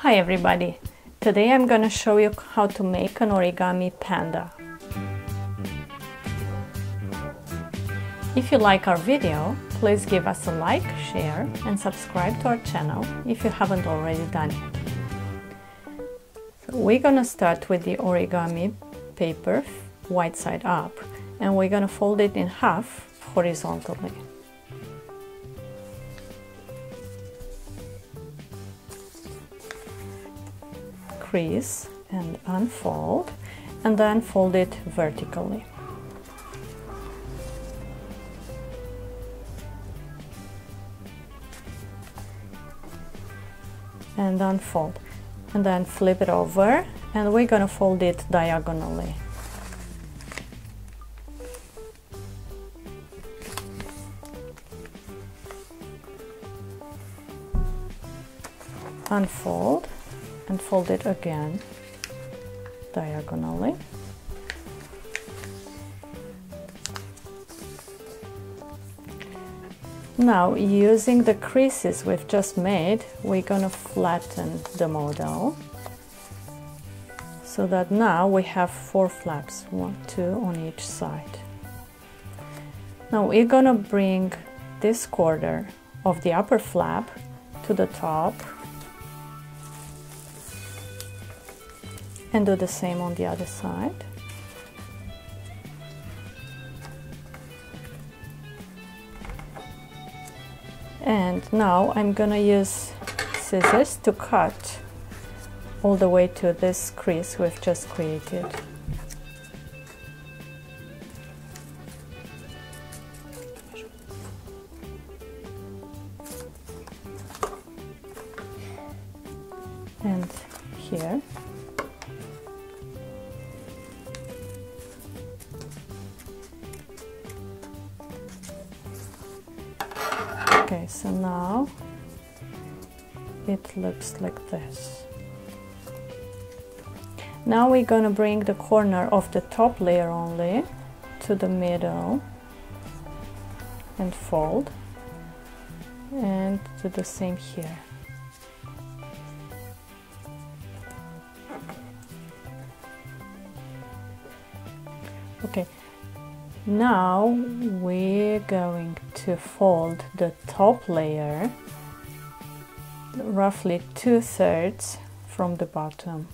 Hi everybody! Today I'm going to show you how to make an origami panda. If you like our video, please give us a like, share and subscribe to our channel if you haven't already done it. So we're going to start with the origami paper white side up, and we're going to fold it in half horizontally. Crease and unfold, and then fold it vertically. And unfold, and then flip it over, and we're going to fold it diagonally. Unfold and fold it again diagonally. Now, using the creases we've just made, we're going to flatten the model so that now we have 4 flaps, 1, 2 on each side. Now we're going to bring this corner of the upper flap to the top and do the same on the other side. And now I'm gonna use scissors to cut all the way to this crease we've just created. And here. Okay, so now it looks like this. Now we're going to bring the corner of the top layer only to the middle and fold, and do the same here. Okay. Now we're going to fold the top layer roughly 2/3 from the bottom.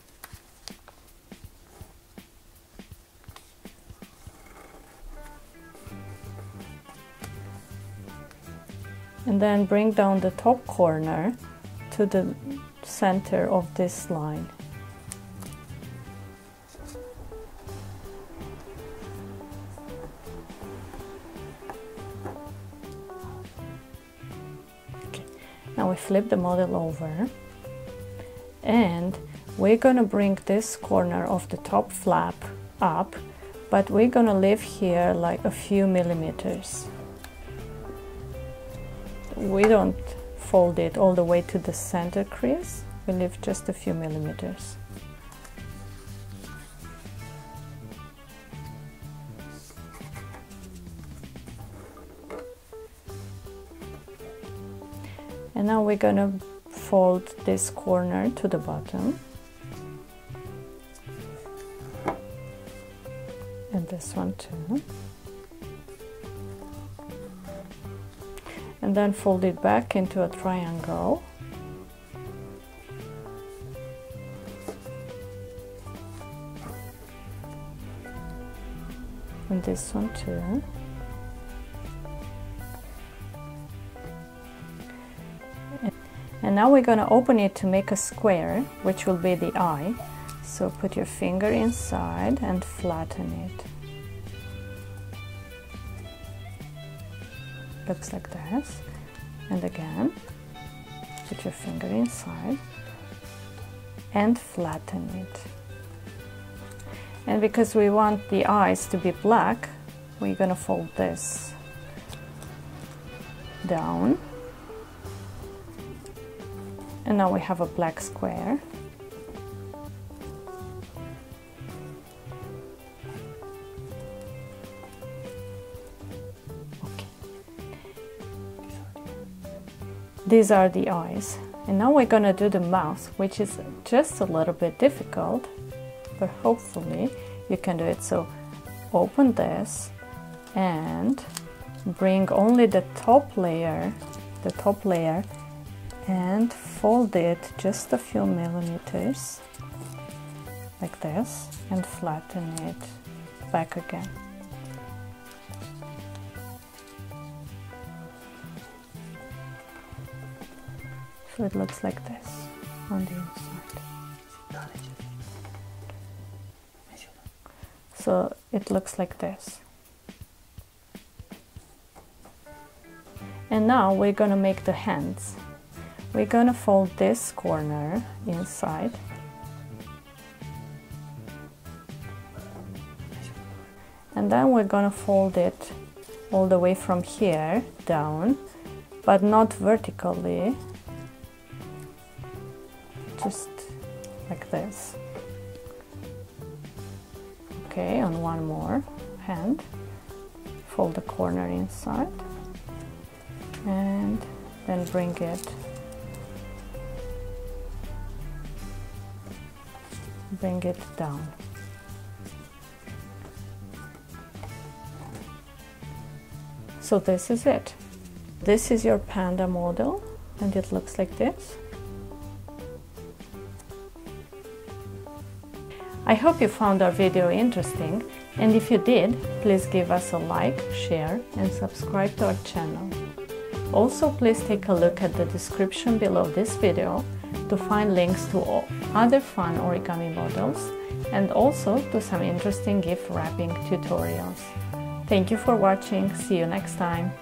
And then bring down the top corner to the center of this line. Now we flip the model over, and we're going to bring this corner of the top flap up, but we're going to leave here like a few millimeters. We don't fold it all the way to the center crease, we leave just a few millimeters. And now we're going to fold this corner to the bottom, and this one too, and then fold it back into a triangle, and this one too. And now we're going to open it to make a square, which will be the eye. So put your finger inside and flatten it. Looks like this. And again, put your finger inside and flatten it. And because we want the eyes to be black, we're going to fold this down. And now we have a black square. Okay. These are the eyes. And now we're gonna do the mouth, which is just a little bit difficult, but hopefully you can do it. So open this and bring only the top layer, and fold it just a few millimeters like this and flatten it back again. So it looks like this on the inside. So it looks like this. And now we're gonna make the hands. We're gonna fold this corner inside. And then we're gonna fold it all the way from here down, but not vertically, just like this. Okay, on one more hand, fold the corner inside, and then bring it down. So this is it. This is your panda model, and it looks like this. I hope you found our video interesting, and if you did, please give us a like, share, and subscribe to our channel. Also, please take a look at the description below this video to find links to all other fun origami models and also to some interesting gift wrapping tutorials. Thank you for watching. See you next time.